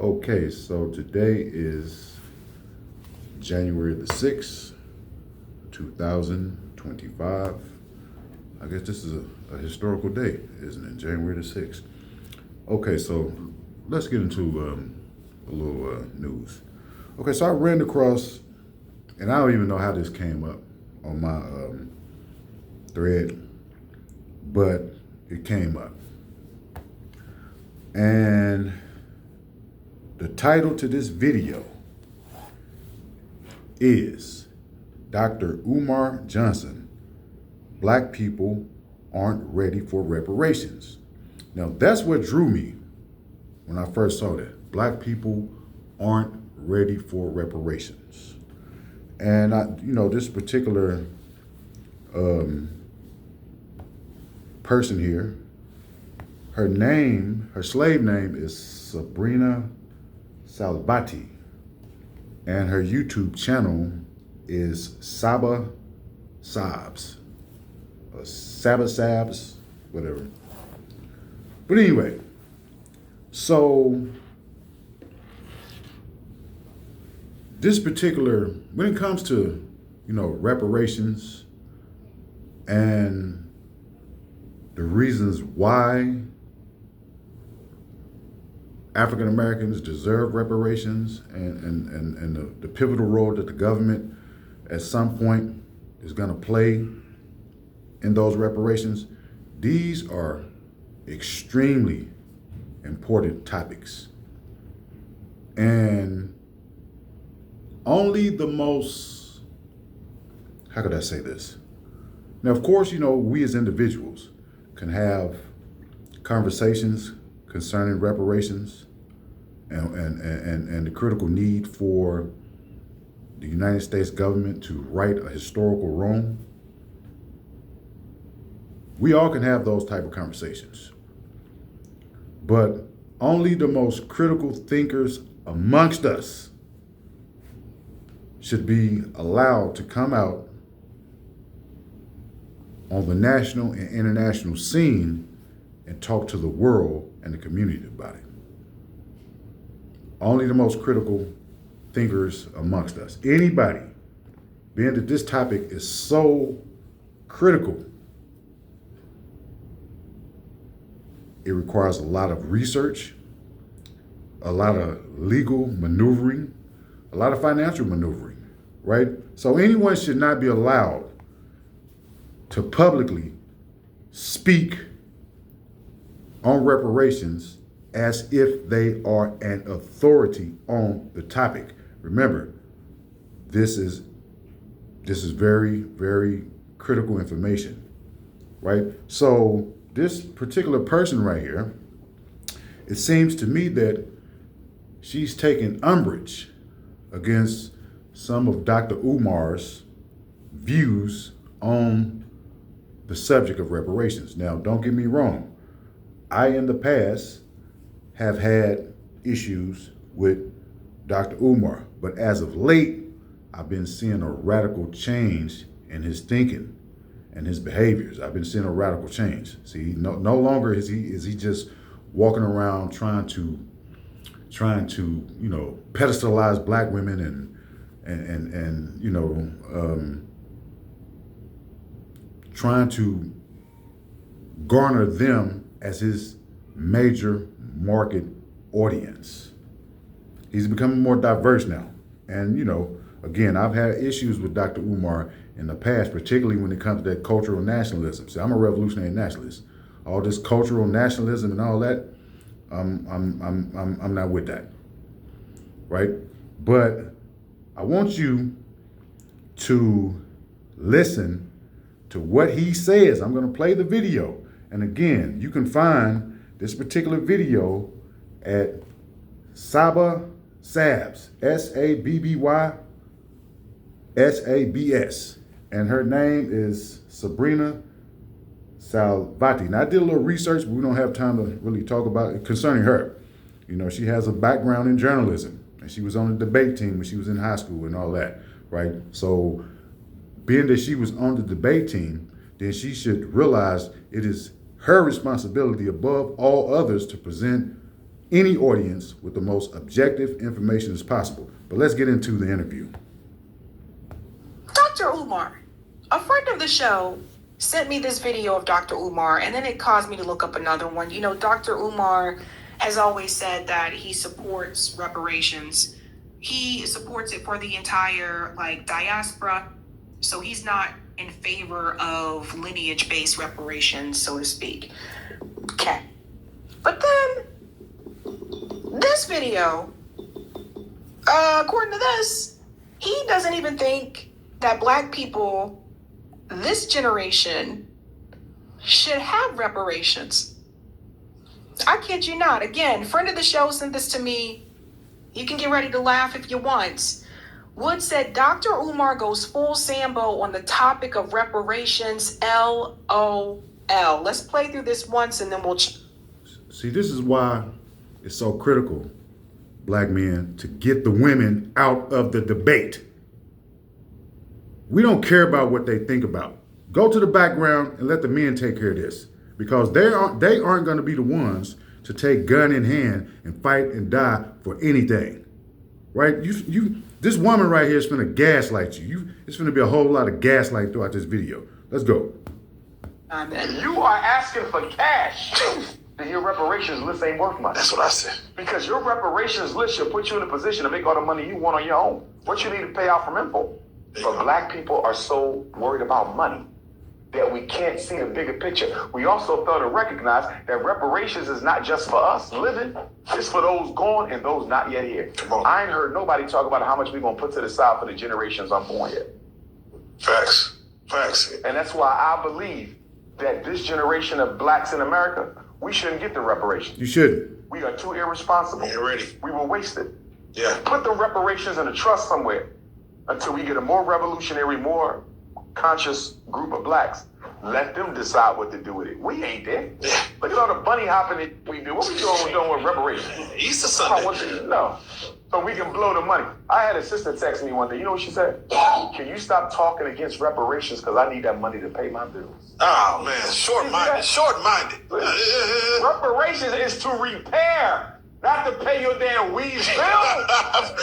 Okay, so today is January the 6th, 2025. I guess this is a historical day, isn't it? January the 6th. Okay, so let's get into a little news. Okay, so I ran across, and I don't even know how this came up on my thread, but it came up. And the title to this video is Dr. Umar Johnson, Black People Aren't Ready for Reparations. Now, that's what drew me when I first saw that. Black people aren't ready for reparations. And this particular person here, her slave name is Sabrina Salvati, and her YouTube channel is Saba Sabs, or Saba Sabs, whatever. But anyway, so this particular, when it comes to, reparations and the reasons why African Americans deserve reparations and the pivotal role that the government at some point is going to play in those reparations, these are extremely important topics. And only the most, how could I say this? Now, of course, we as individuals can have conversations concerning reparations and the critical need for the United States government to right a historical wrong. We all can have those type of conversations. But only the most critical thinkers amongst us should be allowed to come out on the national and international scene and talk to the world and the community about it. Only the most critical thinkers amongst us. Anybody, being that this topic is so critical, it requires a lot of research, a lot of legal maneuvering, a lot of financial maneuvering, right? So anyone should not be allowed to publicly speak on reparations as if they are an authority on the topic. Remember, this is very, very critical information, right? So this particular person right here, it seems to me that she's taking umbrage against some of Dr. Umar's views on the subject of reparations. Now, don't get me wrong. I, in the past, have had issues with Dr. Umar, but as of late, I've been seeing a radical change in his thinking and his behaviors. I've been seeing a radical change. See, no longer is he just walking around trying to pedestalize black women and trying to garner them as his major market audience. He's becoming more diverse now. And, again, I've had issues with Dr. Umar in the past, particularly when it comes to that cultural nationalism. See, I'm a revolutionary nationalist. All this cultural nationalism and all that, I'm not with that, right? But I want you to listen to what he says. I'm going to play the video. And again, you can find this particular video at Saba Sabs, SABBY-SABS. And her name is Sabrina Salvati. Now, I did a little research, but we don't have time to really talk about it concerning her. She has a background in journalism, and she was on the debate team when she was in high school and all that, right? So being that she was on the debate team, then she should realize it is her responsibility above all others to present any audience with the most objective information as possible. But let's get into the interview. Dr. Umar, a friend of the show, sent me this video of Dr. Umar, and then it caused me to look up another one. You know, Dr. Umar has always said that he supports reparations. He supports it for the entire, diaspora. So he's not in favor of lineage-based reparations, so to speak. Okay. But then, this video, according to this, he doesn't even think that Black people, this generation, should have reparations. I kid you not. Again, friend of the show sent this to me. You can get ready to laugh if you want. Wood said, Dr. Umar goes full Sambo on the topic of reparations, LOL. Let's play through this once and then we'll... See, this is why it's so critical, Black men, to get the women out of the debate. We don't care about what they think about. Go to the background and let the men take care of this, because they aren't going to be the ones to take gun in hand and fight and die for anything, right? This woman right here is going to gaslight you. It's going to be a whole lot of gaslight throughout this video. Let's go. And you are asking for cash. Then your reparations list ain't worth much. That's what I said. Because your reparations list should put you in a position to make all the money you want on your own. What you need to pay out from info. But Black people are so worried about money that we can't see the bigger picture. We also fail to recognize that reparations is not just for us living. It's for those gone and those not yet here. Come on. I ain't heard nobody talk about how much we're going to put to the side for the generations unborn yet. Facts. And that's why I believe that this generation of Blacks in America, we shouldn't get the reparations. You shouldn't. We are too irresponsible. Yeah, ready. We were wasted. Yeah. Put the reparations in a trust somewhere until we get a more revolutionary, more conscious group of Blacks. Let them decide what to do with it. We ain't there. Yeah. Look at all the bunny hopping that we do. What we doing with reparations? Easter Sunday. No. So we can blow the money. I had a sister text me one day. You know what she said? Can you stop talking against reparations because I need that money to pay my bills? Oh, man. Short-minded. Reparations is to repair, not to pay your damn weeds bill.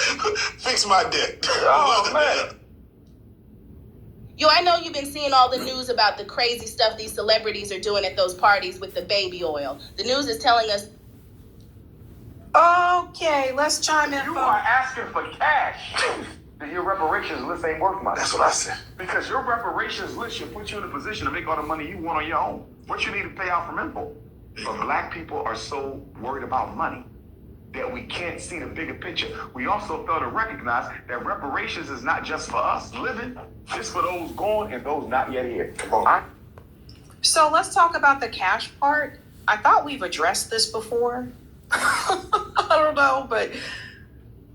Fix my debt. Oh, man. Yo, I know you've been seeing all the news about the crazy stuff these celebrities are doing at those parties with the baby oil. The news is telling us... Okay, let's chime in. You are asking for cash. Then your reparations list ain't worth much. That's what I said. Because your reparations list should put you in a position to make all the money you want on your own. What you need to pay out from info. But Black people are so worried about money that we can't see the bigger picture. We also fail to recognize that reparations is not just for us living. It's for those gone and those not yet here. Come on. So let's talk about the cash part. I thought we've addressed this before. I don't know, but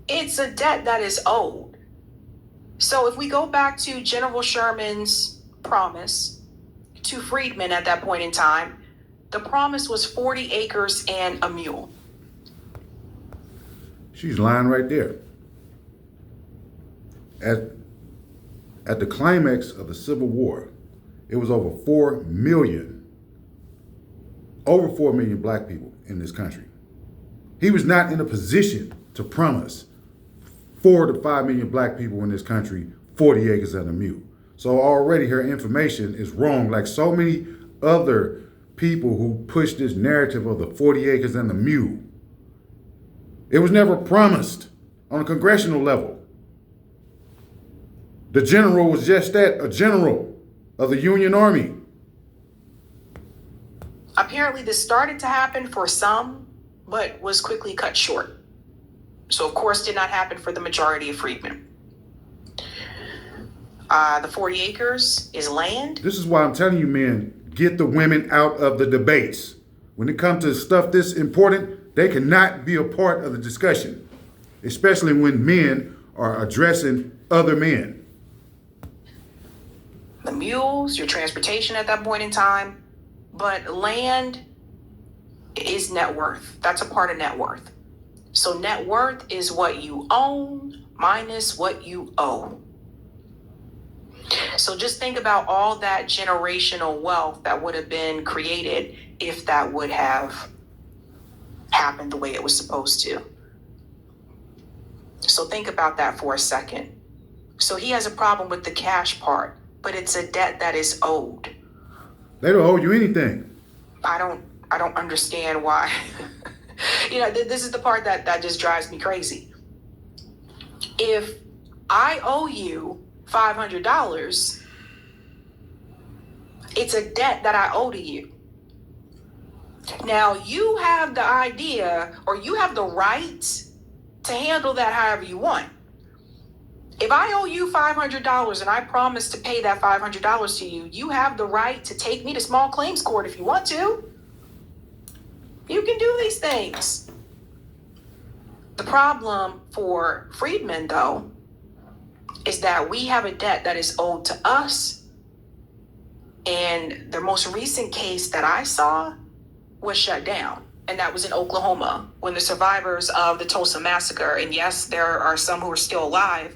it's a debt that is owed. So if we go back to General Sherman's promise to freedmen at that point in time, the promise was 40 acres and a mule. She's lying right there. At the climax of the Civil War, it was over 4 million Black people in this country. He was not in a position to promise 4 to 5 million Black people in this country 40 acres and a mule. So already her information is wrong, like so many other people who push this narrative of the 40 acres and the mule. It was never promised on a congressional level. The general was just that, a general of the Union Army. Apparently this started to happen for some, but was quickly cut short. So of course did not happen for the majority of freedmen. The 40 acres is land. This is why I'm telling you, men, get the women out of the debates. When it comes to stuff this important, they cannot be a part of the discussion, especially when men are addressing other men. The mules, your transportation at that point in time, but land is net worth. That's a part of net worth. So net worth is what you own minus what you owe. So just think about all that generational wealth that would have been created if that would have happened. happened the way it was supposed to. So think about that for a second. So he has a problem with the cash part, but it's a debt that is owed. They don't owe you anything. I don't understand why. This is the part that just drives me crazy. If I owe you $500, it's a debt that I owe to you. Now you have the idea, or you have the right to handle that however you want. If I owe you $500 and I promise to pay that $500 to you, you have the right to take me to small claims court if you want to. You can do these things. The problem for freedmen, though, is that we have a debt that is owed to us. And the most recent case that I saw was shut down. And that was in Oklahoma when the survivors of the Tulsa massacre, and yes, there are some who are still alive,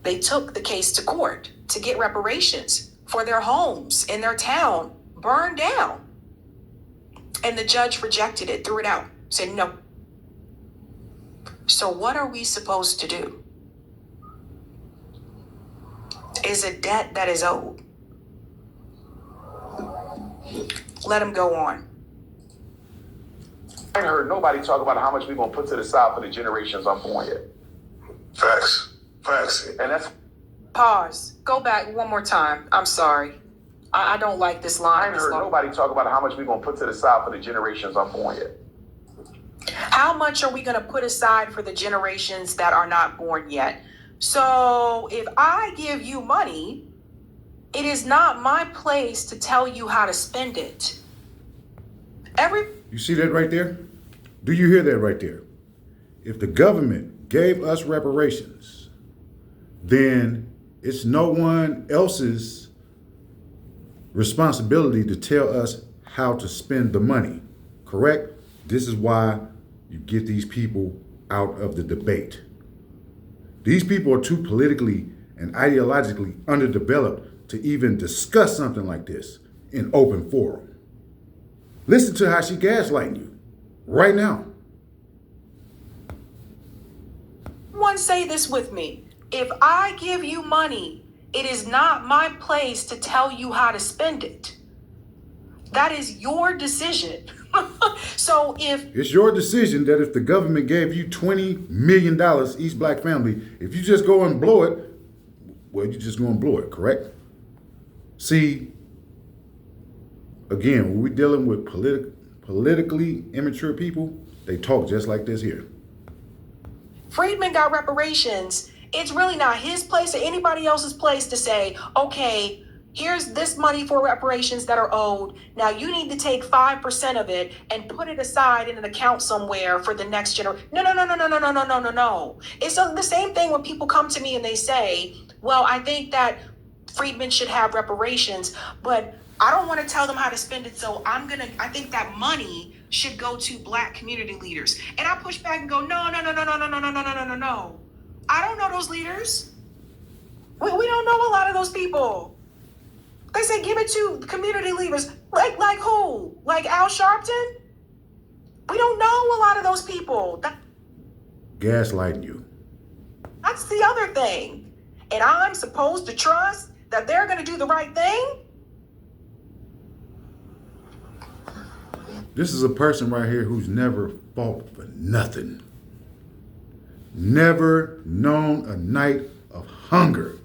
they took the case to court to get reparations for their homes in their town burned down. And the judge rejected it, threw it out, said no. So what are we supposed to do? Is a debt that is owed. Let him go on. I ain't heard nobody talk about how much we're going to put to the side for the generations unborn yet. Facts. Facts. And that's... Pause. Go back one more time. I'm sorry. I don't like this line. I ain't heard nobody talk about how much we're going to put to the side for the generations unborn yet. How much are we going to put aside for the generations that are not born yet? So if I give you money, it is not my place to tell you how to spend it. You see that right there? Do you hear that right there? If the government gave us reparations, then it's no one else's responsibility to tell us how to spend the money, correct? This is why you get these people out of the debate. These people are too politically and ideologically underdeveloped to even discuss something like this in open forum. Listen to how she gaslighting you right now. One, say this with me. If I give you money, it is not my place to tell you how to spend it. That is your decision. So if it's your decision that if the government gave you $20 million each black family, if you just go and blow it, well, you just go and blow it, correct? See, again, when we're dealing with politically immature people, they talk just like this here. Freedman got reparations, it's really not his place or anybody else's place to say, okay, here's this money for reparations that are owed. Now you need to take 5% of it and put it aside in an account somewhere for the next generation. No. It's the same thing when people come to me and they say, well, I think that freedmen should have reparations, but I don't want to tell them how to spend it. So I think that money should go to black community leaders. And I push back and go, no. I don't know those leaders. We don't know a lot of those people. They say give it to community leaders. Like who? Like Al Sharpton? We don't know a lot of those people. Gaslighting you. That's the other thing. And I'm supposed to trust that they're going to do the right thing? This is a person right here who's never fought for nothing. Never known a night of hunger.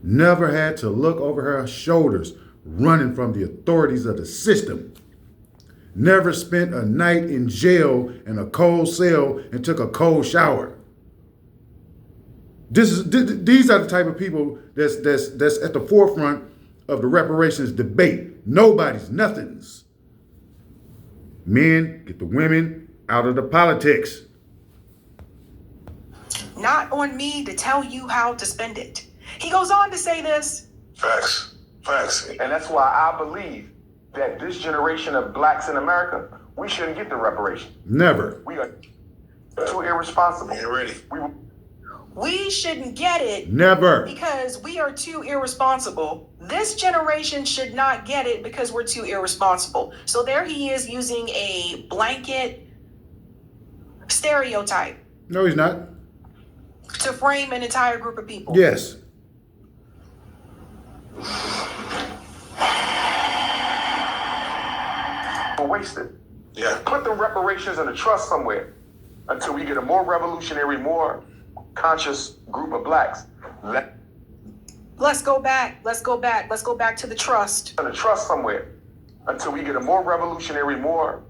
Never had to look over her shoulders running from the authorities of the system. Never spent a night in jail in a cold cell and took a cold shower. These are the type of people that's at the forefront of the reparations debate. Nobody's, nothings. Men, get the women out of the politics. Not on me to tell you how to spend it. He goes on to say this. Facts. And that's why I believe that this generation of blacks in America, we shouldn't get the reparation. Never. We are too irresponsible. Ain't ready. We shouldn't get it. Never. Because we are too irresponsible. This generation should not get it because we're too irresponsible. So there he is using a blanket stereotype No, he's not. to frame an entire group of people. Yes. We're wasted. Yeah. Put the reparations in a trust somewhere until we get a more revolutionary, more conscious group of blacks. Let's go back to the trust. In a trust somewhere until we get a more revolutionary, more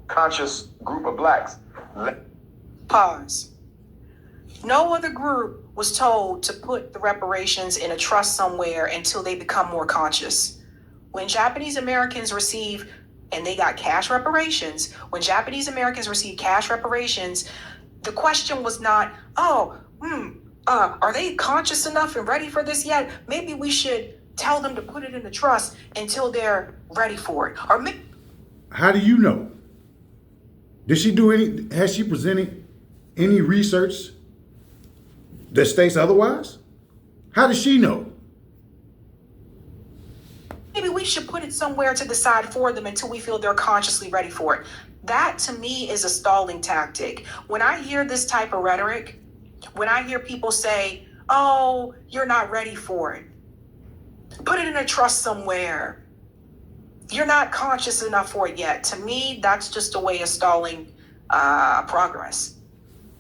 conscious group of blacks. Pause. No other group was told to put the reparations in a trust somewhere until they become more conscious. When Japanese Americans receive, and they got cash reparations, when Japanese Americans receive cash reparations, the question was not, are they conscious enough and ready for this yet? Maybe we should tell them to put it in the trust until they're ready for it. How do you know? Has she presented any research that states otherwise? How does she know? Maybe we should put it somewhere to the side for them until we feel they're consciously ready for it. That to me is a stalling tactic. When I hear this type of rhetoric, when I hear people say, oh, you're not ready for it, put it in a trust somewhere, you're not conscious enough for it yet. To me, that's just a way of stalling progress.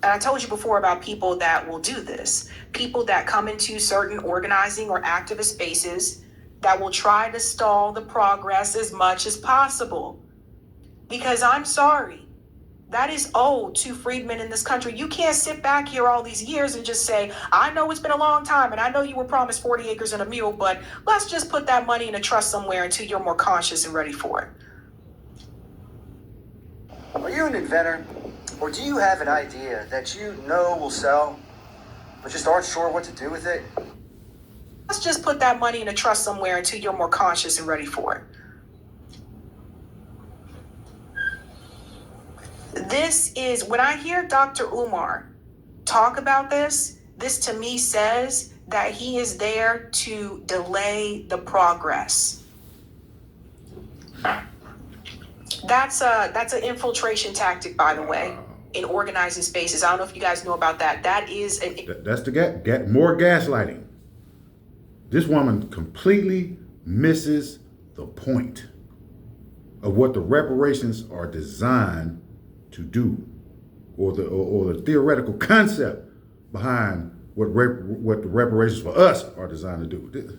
And I told you before about people that will do this. People that come into certain organizing or activist spaces that will try to stall the progress as much as possible. Because I'm sorry, that is owed to freedmen in this country. You can't sit back here all these years and just say, I know it's been a long time and I know you were promised 40 acres and a mule, but let's just put that money in a trust somewhere until you're more conscious and ready for it. Are you an inventor, or do you have an idea that you know will sell, but just aren't sure what to do with it? Let's just put that money in a trust somewhere until you're more conscious and ready for it. This is, when I hear Dr. Umar talk about this to me says that he is there to delay the progress. That's an infiltration tactic, by the way, in organizing spaces. I don't know if you guys know about that. That's the more gaslighting. This woman completely misses the point of what the reparations are designed to do, or the theoretical concept behind what the reparations for us are designed to do.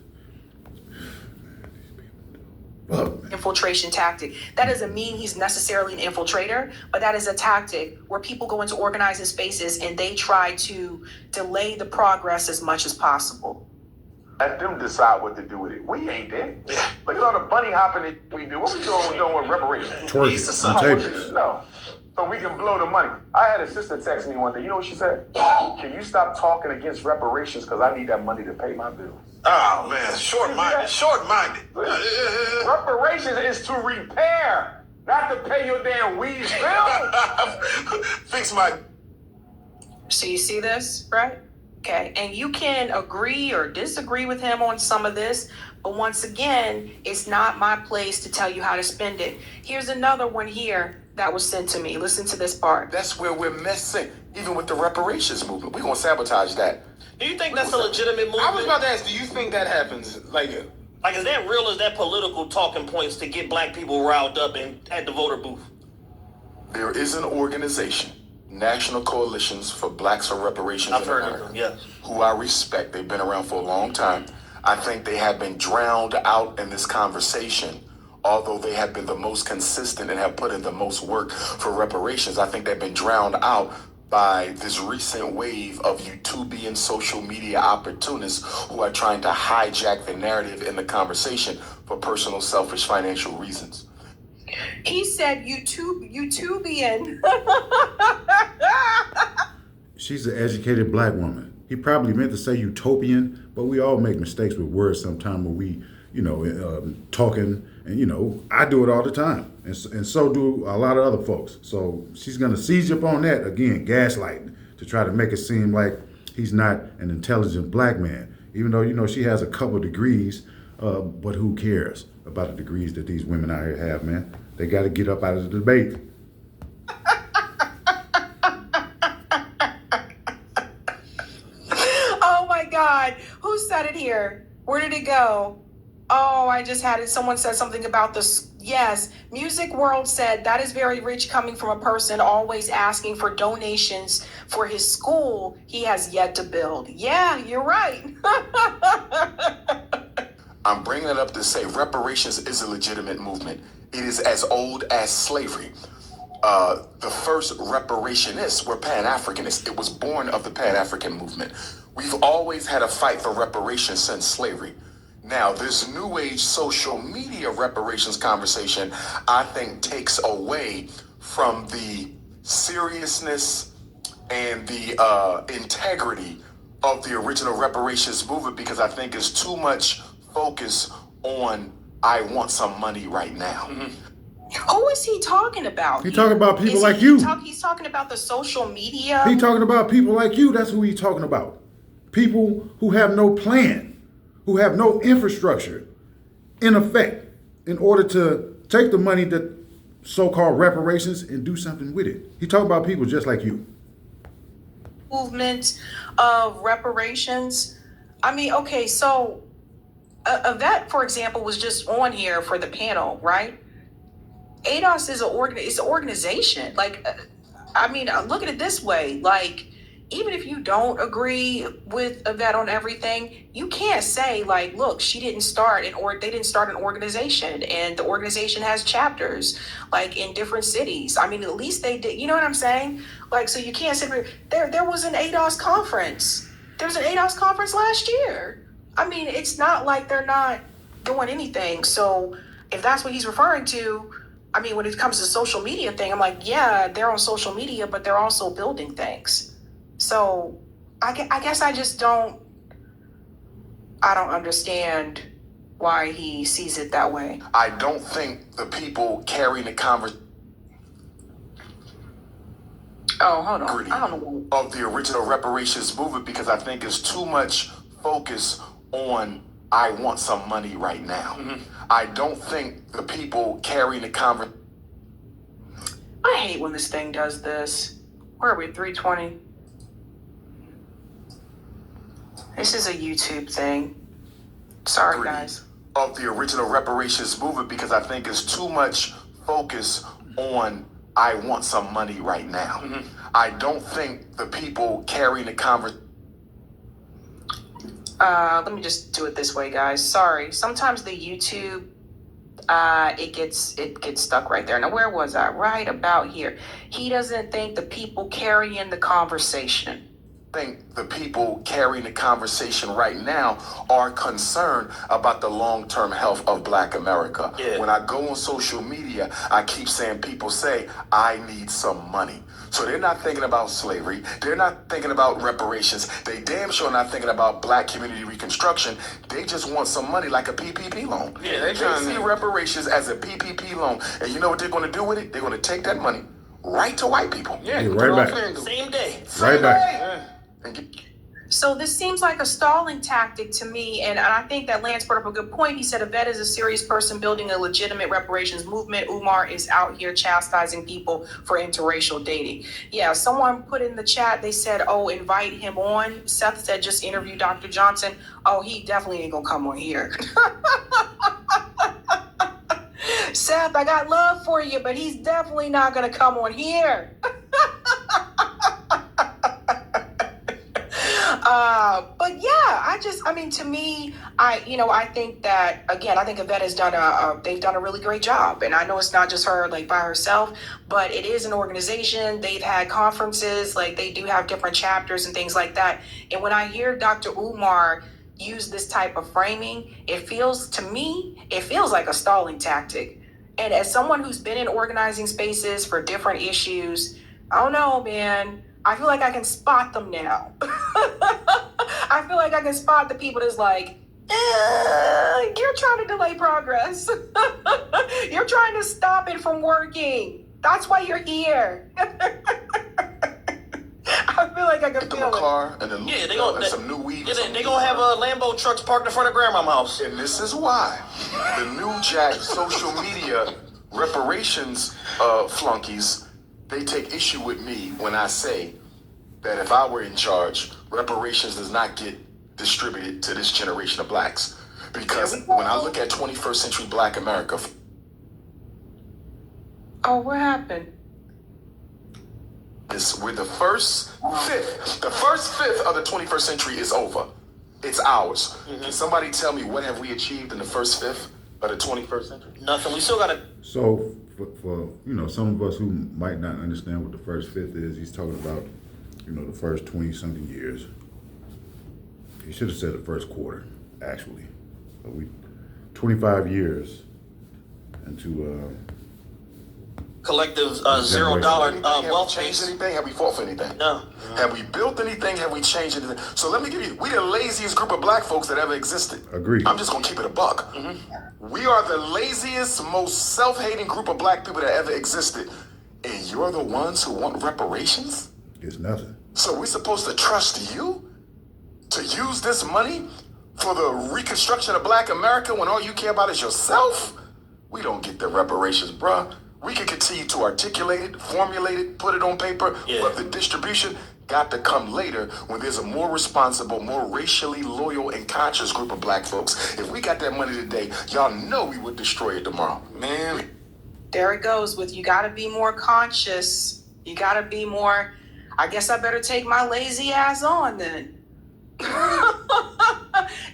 Infiltration tactic. That doesn't mean he's necessarily an infiltrator, but that is a tactic where people go into organizing spaces and they try to delay the progress as much as possible. Let them decide what to do with it. We ain't there. Look at all the bunny hopping that we do. What we doing with reparations? Twerking on tables. No. So we can blow the money. I had a sister text me one day. You know what she said? Can you stop talking against reparations because I need that money to pay my bills? Oh, man. Short-minded. Reparations is to repair, not to pay your damn weed bill. Fix my... So you see this, right? Okay, and you can agree or disagree with him on some of this, but once again, it's not my place to tell you how to spend it. Here's another one here that was sent to me. Listen to this part. That's where we're messing, even with the reparations movement. We're going to sabotage that. Do you think that's a legitimate movement? I was about to ask, do you think that happens? Like, is that real? Is that political talking points to get black people riled up and at the voter booth? There is an organization, National Coalitions for Blacks for Reparations I've in heard America, of them, yes. who I respect. They've been around for a long time. I think they have been drowned out in this conversation, although they have been the most consistent and have put in the most work for reparations. I think they've been drowned out by this recent wave of YouTubian social media opportunists who are trying to hijack the narrative in the conversation for personal, selfish, financial reasons. He said YouTubian. She's an educated black woman. He probably meant to say utopian, but we all make mistakes with words sometimes when we, talking, and, I do it all the time. And so do a lot of other folks. So she's going to seize up on that, again, gaslighting, to try to make it seem like he's not an intelligent black man. Even though, she has a couple degrees But who cares about the degrees that these women out here have, man? They got to get up out of the debate. Oh my God. Who said it here? Where did it go? Oh, I just had it. Someone said something about this. Yes. Music World said that is very rich coming from a person always asking for donations for his school he has yet to build. Yeah, you're right. I'm bringing it up to say reparations is a legitimate movement. It is as old as slavery. The first reparationists were Pan-Africanists. It was born of the Pan-African movement. We've always had a fight for reparations since slavery. Now, this new age social media reparations conversation, I think, takes away from the seriousness and the integrity of the original reparations movement, because I think it's too much focus on I want some money right now. Who is he talking about? He talking about people Is like he- you. He's talking about the social media. He talking about people like you. That's who he talking about. People who have no plan, who have no infrastructure in effect in order to take the money that so-called reparations and do something with it. He talking about people just like you. Movement of reparations. I mean, okay, so a vet, for example, was just on here for the panel, right? ADOS is an organization. Like, I mean, look at it this way. Like, even if you don't agree with a vet on everything, you can't say like, look, they didn't start an organization, and the organization has chapters like in different cities. I mean, at least they did. You know what I'm saying? Like, so you can't say there was an ADOS conference. There was an ADOS conference last year. I mean, it's not like they're not doing anything. So if that's what he's referring to, I mean, when it comes to social media thing, I'm like, yeah, they're on social media, but they're also building things. So I guess I just don't understand why he sees it that way. I don't think the people carrying the conversation Oh, hold on. I don't know. of the original reparations movement, because I think it's too much focus on I want some money right now. I don't think the people carrying the conversation. I hate when this thing does this. Where are we? 320. This is a YouTube thing. Sorry, guys. Of the original reparations movement, because I think it's too much focus on I want some money right now. I don't think the people carrying the conversation. Let me just do it this way, guys. Sorry. Sometimes the YouTube, it gets stuck right there. Now, where was I? Right about here. He doesn't think the people carrying the conversation. Think the people carrying the conversation right now are concerned about the long-term health of Black America. Yeah. When I go on social media, I keep saying people say, I need some money. So they're not thinking about slavery. They're not thinking about reparations. They damn sure not thinking about Black community reconstruction. They just want some money like a PPP loan. Yeah, they trying see to- reparations as a PPP loan. And you know what they're going to do with it? They're going to take that money right to white people. Yeah, Hey, put right it on back. FanDuel. Same day. Right back. Yeah. And get- So this seems like a stalling tactic to me, and I think that Lance brought up a good point. He said a vet is a serious person building a legitimate reparations movement. Umar is out here chastising people for interracial dating. Yeah, someone put in the chat, they said, oh, invite him on. Seth said, just interview Dr. Johnson. Oh, he definitely ain't gonna come on here. Seth, I got love for you, but he's definitely not gonna come on here. But yeah, to me, I think that, again, I think Yvette has they've done a really great job. And I know it's not just her, like, by herself, but it is an organization. They've had conferences, like, they do have different chapters and things like that. And when I hear Dr. Umar use this type of framing, it feels like a stalling tactic. And as someone who's been in organizing spaces for different issues, I don't know, man. I feel like I can spot them now. I feel like I can spot the people that's like, you're trying to delay progress. You're trying to stop it from working. That's why you're here. I feel like I can Get them feel a it. car and then Yeah, and some new weed. Yeah, some they new gonna have Lambo trucks parked in front of grandma's house. And this is why the New Jack social media reparations flunkies, they take issue with me when I say that if I were in charge, reparations does not get distributed to this generation of blacks. Because when I look at 21st century black America, Oh, what happened? we're the first fifth. The first fifth of the 21st century is over. It's ours. Can somebody tell me what have we achieved in the first fifth of the 21st century? Nothing. We still gotta. So for some of us who might not understand what the first fifth is, he's talking about the first 20-something years. He should have said the first quarter, actually. But 25 years into Collective $0 Have we wealth changed base. anything? Have we fought for anything? No. Have we built anything? Have we changed anything? So let me give you, we the laziest group of black folks that ever existed. Agreed. I'm just gonna keep it a buck. We are the laziest, most self-hating group of black people that ever existed. And you're the ones who want reparations? It's nothing. So we're supposed to trust you to use this money for the reconstruction of black America when all you care about is yourself? We don't get the reparations, bruh. We can continue to articulate it, formulate it, put it on paper, but the distribution got to come later when there's a more responsible, more racially loyal and conscious group of black folks. If we got that money today, y'all know we would destroy it tomorrow. Man. There it goes with you gotta be more conscious. You gotta be more, I guess I better take my lazy ass on then.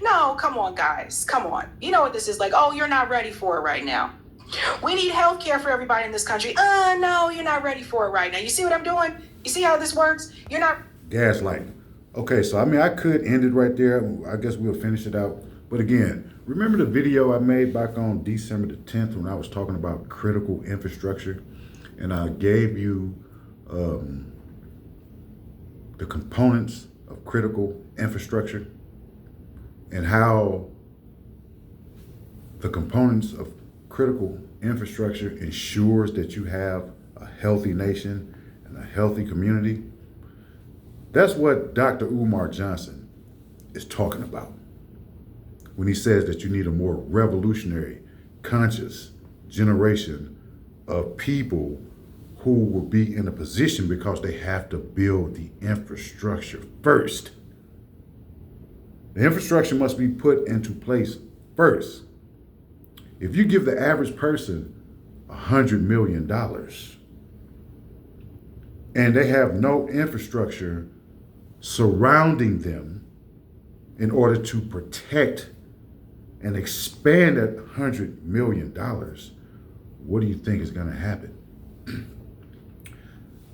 No, come on, guys. Come on. You know what this is like. Oh, you're not ready for it right now. We need health care for everybody in this country. No, you're not ready for it right now. You see what I'm doing? You see how this works? You're not. Gaslighting. Okay, so I could end it right there. I guess we'll finish it out. But again, remember the video I made back on December the 10th when I was talking about critical infrastructure? And I gave you the components of critical infrastructure and how the components of critical infrastructure ensures that you have a healthy nation and a healthy community. That's what Dr. Umar Johnson is talking about when he says that you need a more revolutionary, conscious generation of people who will be in a position because they have to build the infrastructure first. The infrastructure must be put into place first. If you give the average person $100 million and they have no infrastructure surrounding them in order to protect and expand that $100 million, what do you think is going to happen?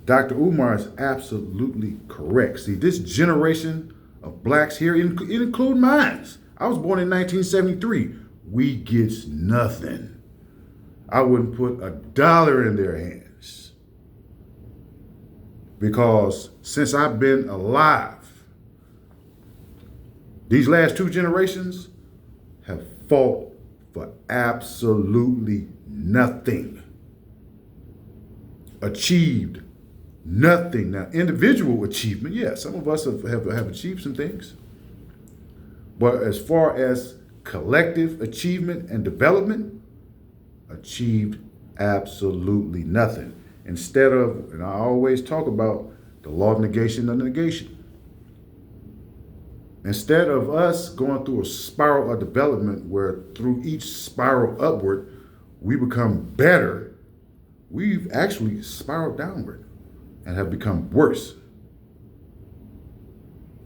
Dr. Umar is absolutely correct. See, this generation of blacks here, it includes mine. I was born in 1973. We get nothing. I wouldn't put $1 in their hands because since I've been alive, these last two generations have fought for absolutely nothing, achieved nothing. Now, individual achievement, yeah, some of us have achieved some things, but as far as collective achievement and development, achieved absolutely nothing. Instead of, and I always talk about the law of negation and negation. Instead of us going through a spiral of development where through each spiral upward, we become better, we've actually spiraled downward and have become worse.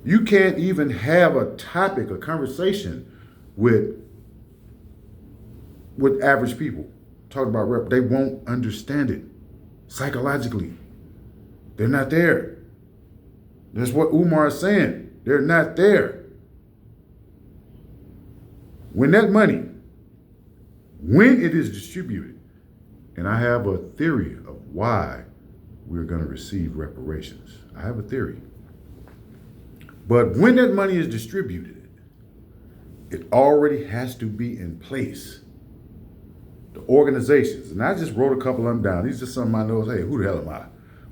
You can't even have a topic, a conversation with average people talking about rep. They won't understand it psychologically. They're not there. That's what Umar is saying. They're not there. When that money, when it is distributed, and I have a theory of why we're going to receive reparations. I have a theory. But when that money is distributed, it already has to be in place. The organizations, and I just wrote a couple of them down. These are some I know, hey, who the hell am I?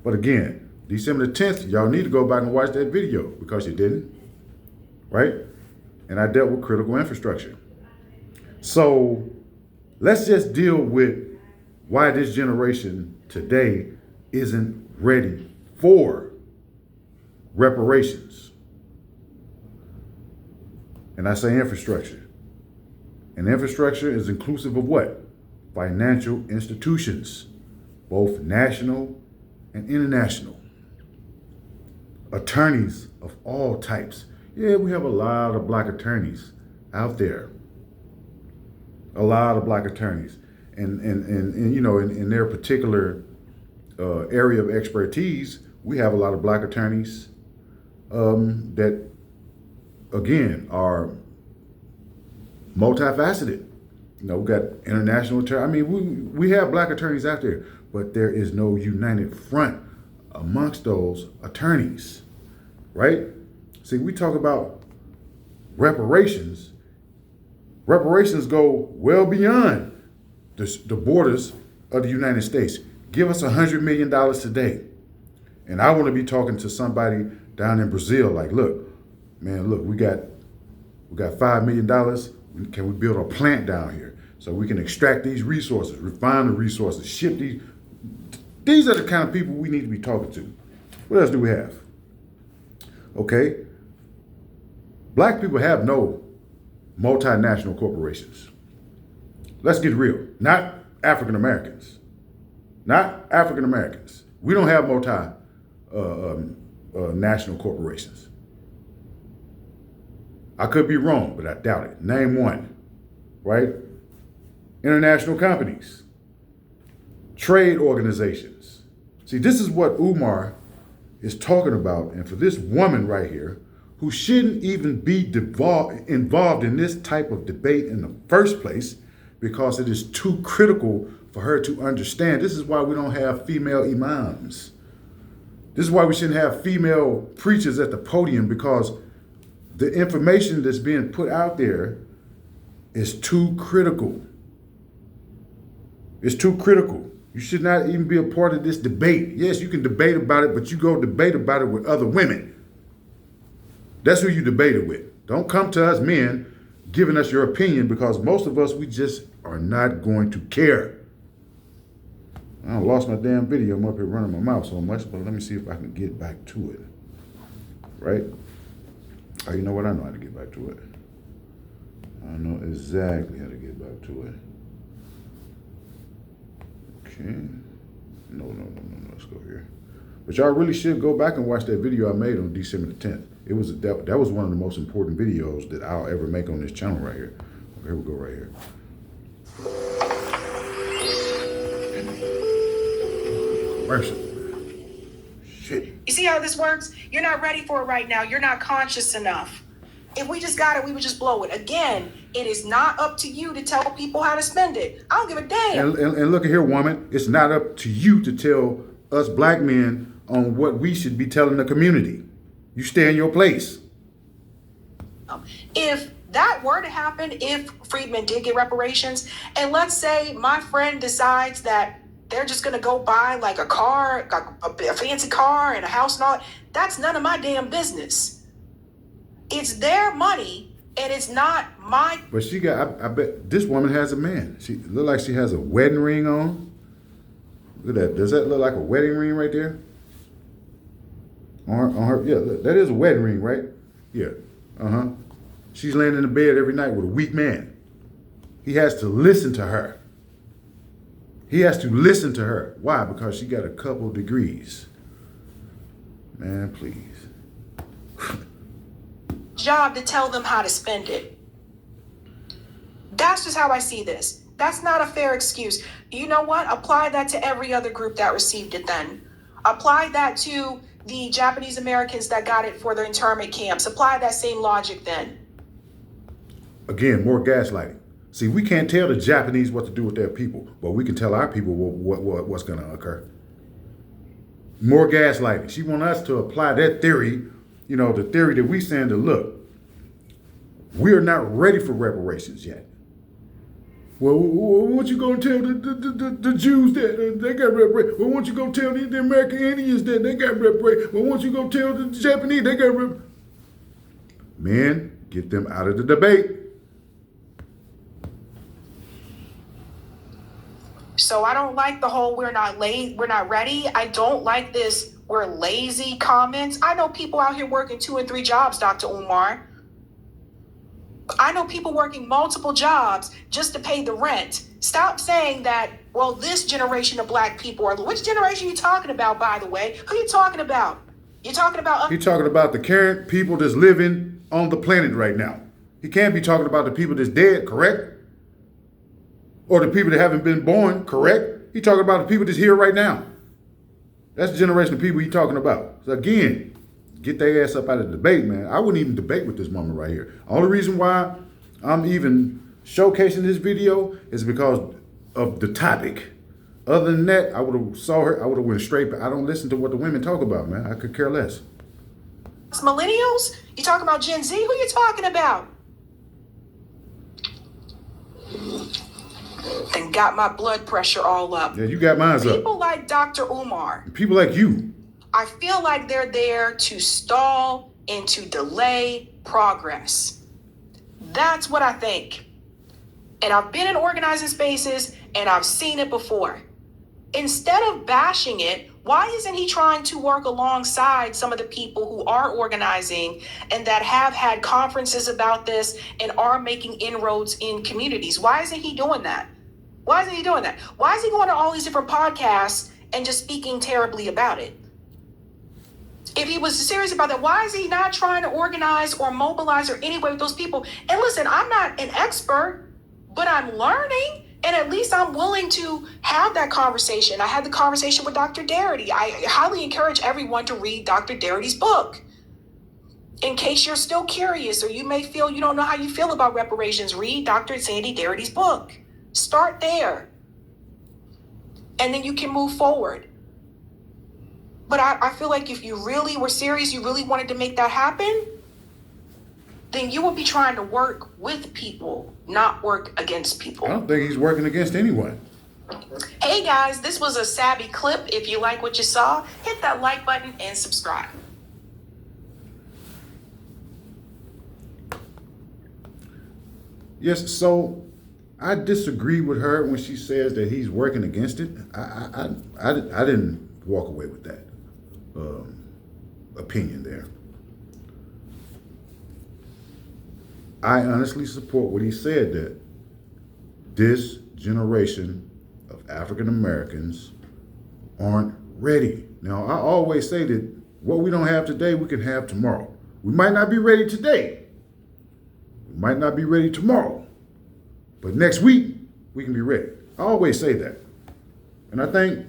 But again, December the 10th, y'all need to go back and watch that video because you didn't, right? And I dealt with critical infrastructure. So let's just deal with why this generation today isn't ready for reparations. And I say infrastructure. And infrastructure is inclusive of what? Financial institutions, both national and international. Attorneys of all types. Yeah, we have a lot of black attorneys out there. A lot of black attorneys. And you know, in their particular area of expertise, we have a lot of black attorneys that, again, are multifaceted. You know, we got international attorneys. I mean, we have black attorneys out there, but there is no united front amongst those attorneys, right? See, we talk about reparations. Reparations go well beyond the borders of the United States. Give us $100 million today. And I want to be talking to somebody down in Brazil like, look, man, look, we got $5 million. Can we build a plant down here so we can extract these resources, refine the resources, ship these? These are the kind of people we need to be talking to. What else do we have? Okay. Black people have no multinational corporations. Let's get real. Not African Americans. Not African Americans. We don't have national corporations. I could be wrong, but I doubt it. Name one, right? International companies, trade organizations. See, this is what Umar is talking about. And for this woman right here, who shouldn't even be involved in this type of debate in the first place, because it is too critical for her to understand. This is why we don't have female imams. This is why we shouldn't have female preachers at the podium, because the information that's being put out there is too critical. It's too critical. You should not even be a part of this debate. Yes, you can debate about it, but you go debate about it with other women. That's who you debate it with. Don't come to us men giving us your opinion, because most of us, we just are not going to care. I lost my damn video. I'm up here running my mouth so much, but let me see if I can get back to it. Right? Oh, you know what? I know how to get back to it. I know exactly how to get back to it. Okay. No. Let's go here. But y'all really should go back and watch that video I made on December the 10th. That was one of the most important videos that I'll ever make on this channel right here. Okay, here we go right here. Commercial. Shit. You see how this works? You're not ready for it right now. You're not conscious enough. If we just got it, we would just blow it. Again, it is not up to you to tell people how to spend it. I don't give a damn. And look at here, woman. It's not up to you to tell us black men on what we should be telling the community. You stay in your place. If that were to happen, if Freedmen did get reparations, and let's say my friend decides that they're just going to go buy like a car, a fancy car and a house and all, that's none of my damn business. It's their money and it's not my. But she got, I bet this woman has a man. She look like she has a wedding ring on. Look at that. Does that look like a wedding ring right there? On her, yeah, look, that is a wedding ring, right? Yeah. Uh-huh. She's laying in the bed every night with a weak man. He has to listen to her. He has to listen to her. Why? Because she got a couple degrees. Man, please. Job to tell them how to spend it. That's just how I see this. That's not a fair excuse. You know what? Apply that to every other group that received it then. Apply that to the Japanese Americans that got it for their internment camps. Apply that same logic then. Again, more gaslighting. See, we can't tell the Japanese what to do with their people, but we can tell our people what's going to occur. More gaslighting. She wants us to apply that theory, you know, the theory that we saying to look, we are not ready for reparations yet. Well, what you gonna tell the Jews that they got reparations? Well, what you gonna tell the American Indians that they got reparations? Well, what you gonna tell the Japanese they got reparations? Men, get them out of the debate. So I don't like the whole we're not ready. I don't like this we're lazy comments. I know people out here working 2 and 3 jobs, Dr. Umar. I know people working multiple jobs just to pay the rent. Stop saying that, well, this generation of black people are, which generation are you talking about, by the way? Who are you talking about? You're talking about... He's talking about the current people that's living on the planet right now. He can't be talking about the people that's dead, correct? Or the people that haven't been born, correct? He's talking about the people that's here right now. That's the generation of people he's talking about. So again, get their ass up out of the debate, man. I wouldn't even debate with this woman right here. Only reason why I'm even showcasing this video is because of the topic. Other than that, I would have saw her, I would have went straight, but I don't listen to what the women talk about, man. I could care less. It's millennials? You talking about Gen Z? Who you talking about? And got my blood pressure all up. Yeah, you got mine up. People like Dr. Umar. People like you. I feel like they're there to stall and to delay progress. That's what I think. And I've been in organizing spaces and I've seen it before. Instead of bashing it, why isn't he trying to work alongside some of the people who are organizing and that have had conferences about this and are making inroads in communities? Why isn't he doing that? Why isn't he doing that? Why is he going to all these different podcasts and just speaking terribly about it? If he was serious about that, why is he not trying to organize or mobilize or anyway with those people? And listen, I'm not an expert, but I'm learning. And at least I'm willing to have that conversation. I had the conversation with Dr. Darity. I highly encourage everyone to read Dr. Darity's book. In case you're still curious or you may feel you don't know how you feel about reparations, read Dr. Sandy Darity's book. Start there. And then you can move forward. But I feel like if you really were serious, you really wanted to make that happen, then you would be trying to work with people, not work against people. I don't think he's working against anyone. Hey guys, this was a savvy clip. If you like what you saw, hit that like button and subscribe. Yes, so I disagree with her when she says that he's working against it. I didn't walk away with that opinion there. I honestly support what he said, that this generation of African Americans aren't ready. Now, I always say that what we don't have today, we can have tomorrow. We might not be ready today. We might not be ready tomorrow. But next week, we can be ready. I always say that. And I think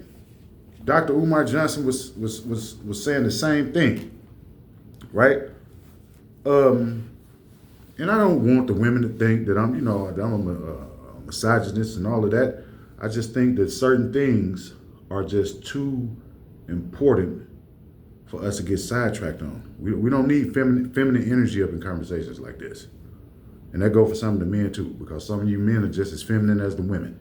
Dr. Umar Johnson was saying the same thing, right? And I don't want the women to think that I'm a misogynist and all of that. I just think that certain things are just too important for us to get sidetracked on. We don't need feminine energy up in conversations like this. And that goes for some of the men too, because some of you men are just as feminine as the women.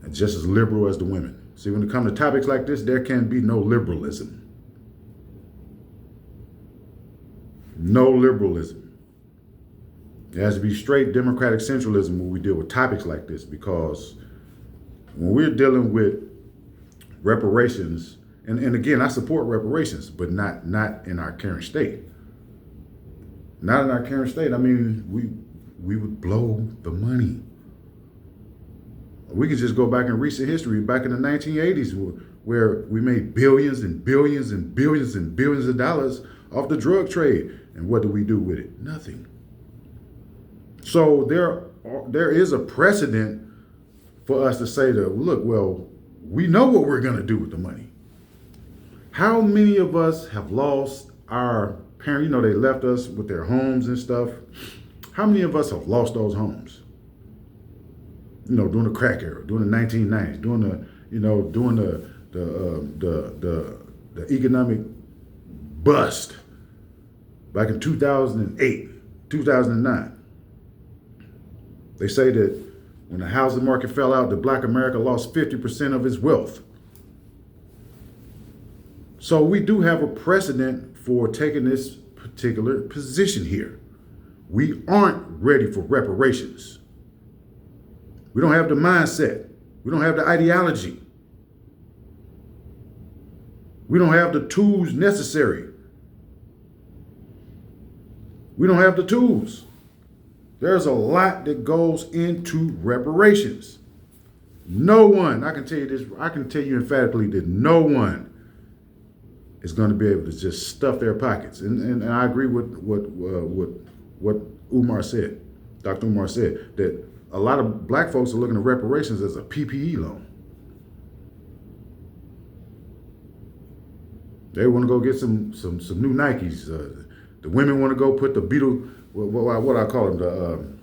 And just as liberal as the women. See, when it comes to topics like this, there can be no liberalism. No liberalism. It has to be straight democratic centralism when we deal with topics like this, because when we're dealing with reparations, and again, I support reparations, but not in our current state. Not in our current state. I mean, we would blow the money. We could just go back in recent history, back in the 1980s, where we made billions and billions and billions and billions of dollars off the drug trade. And what do we do with it? Nothing. So there is a precedent for us to say that, look, well, we know what we're going to do with the money. How many of us have lost our parents? You know, they left us with their homes and stuff. How many of us have lost those homes? You know, during the crack era, during the 1990s, during the economic bust back in 2008, 2009. They say that when the housing market fell out, that Black America lost 50% of its wealth. So we do have a precedent for taking this particular position here. We aren't ready for reparations. We don't have the mindset. We don't have the ideology. We don't have the tools necessary. We don't have the tools. There's a lot that goes into reparations. No one, I can tell you this, I can tell you emphatically that no one is going to be able to just stuff their pockets. And I agree with what Umar said, Dr. Umar said, that a lot of black folks are looking at reparations as a PPE loan. They want to go get some new Nikes. The women want to go put the Beetle, what I call them,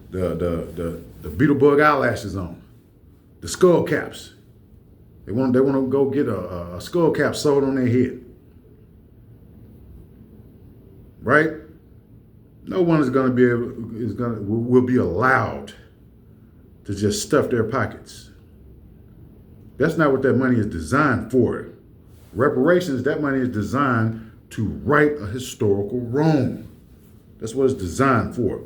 the beetle bug eyelashes on, the skull caps. They want to go get a skull cap sewed on their head, right? No one is going to be able will be allowed to just stuff their pockets. That's not what that money is designed for. Reparations, that money is designed to right a historical wrong. That's what it's designed for.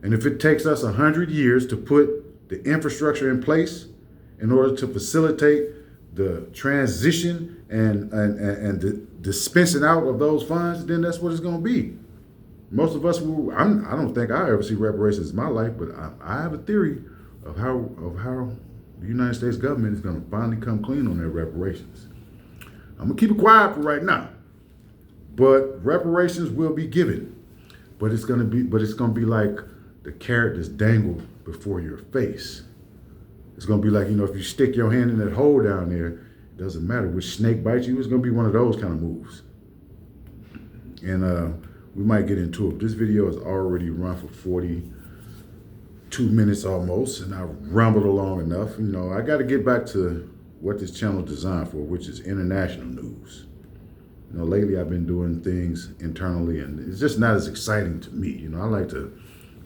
And if it takes us 100 years to put the infrastructure in place in order to facilitate the transition and the dispensing out of those funds, then that's what it's going to be. Most of us will. I don't think I ever see reparations in my life, but I have a theory of how the United States government is going to finally come clean on their reparations. I'm gonna keep it quiet for right now, but reparations will be given. But it's gonna be like the carrot that's dangled before your face. It's gonna be like, if you stick your hand in that hole down there, it doesn't matter which snake bites you. It's gonna be one of those kind of moves. And we might get into it. This video has already run for 42 minutes almost, and I've rambled along enough. I got to get back to what this channel is designed for, which is international news. Lately I've been doing things internally, and it's just not as exciting to me. I like to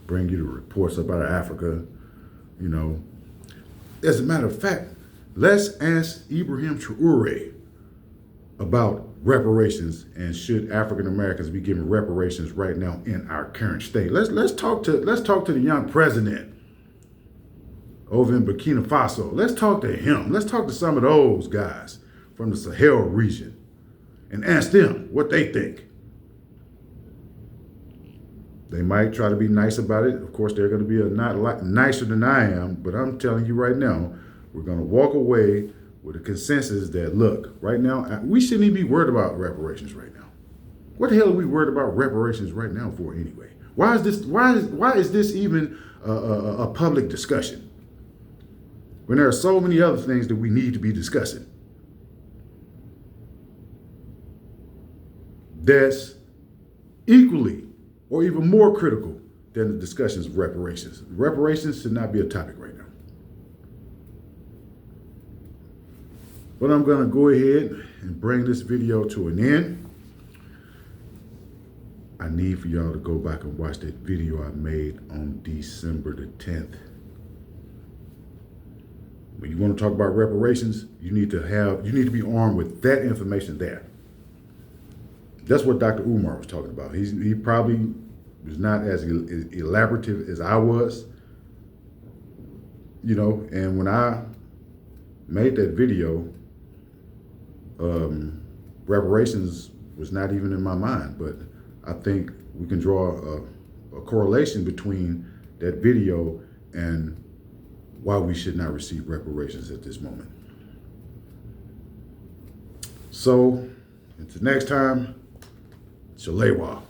bring you the reports about Africa. As a matter of fact, let's ask Ibrahim Traore about reparations, and should African Americans be given reparations right now in our current state. Let's talk to the young president over in Burkina Faso. Let's talk to him. Let's talk to some of those guys from the Sahel region and ask them what they think. They might try to be nice about it. Of course, they're going to be not a lot nicer than I am, but I'm telling you right now, we're going to walk away with a consensus that, look, right now, we shouldn't even be worried about reparations right now. What the hell are we worried about reparations right now for anyway? Why is this even a public discussion when there are so many other things that we need to be discussing? That's equally or even more critical than the discussions of reparations. Reparations should not be a topic right now. But I'm going to go ahead and bring this video to an end. I need for y'all to go back and watch that video I made on December the 10th. When you want to talk about reparations, you need to be armed with that information there. That's what Dr. Umar was talking about. He probably was not as elaborative as I was, and when I made that video, reparations was not even in my mind, but I think we can draw a correlation between that video and why we should not receive reparations at this moment. So, until next time, Shalewa.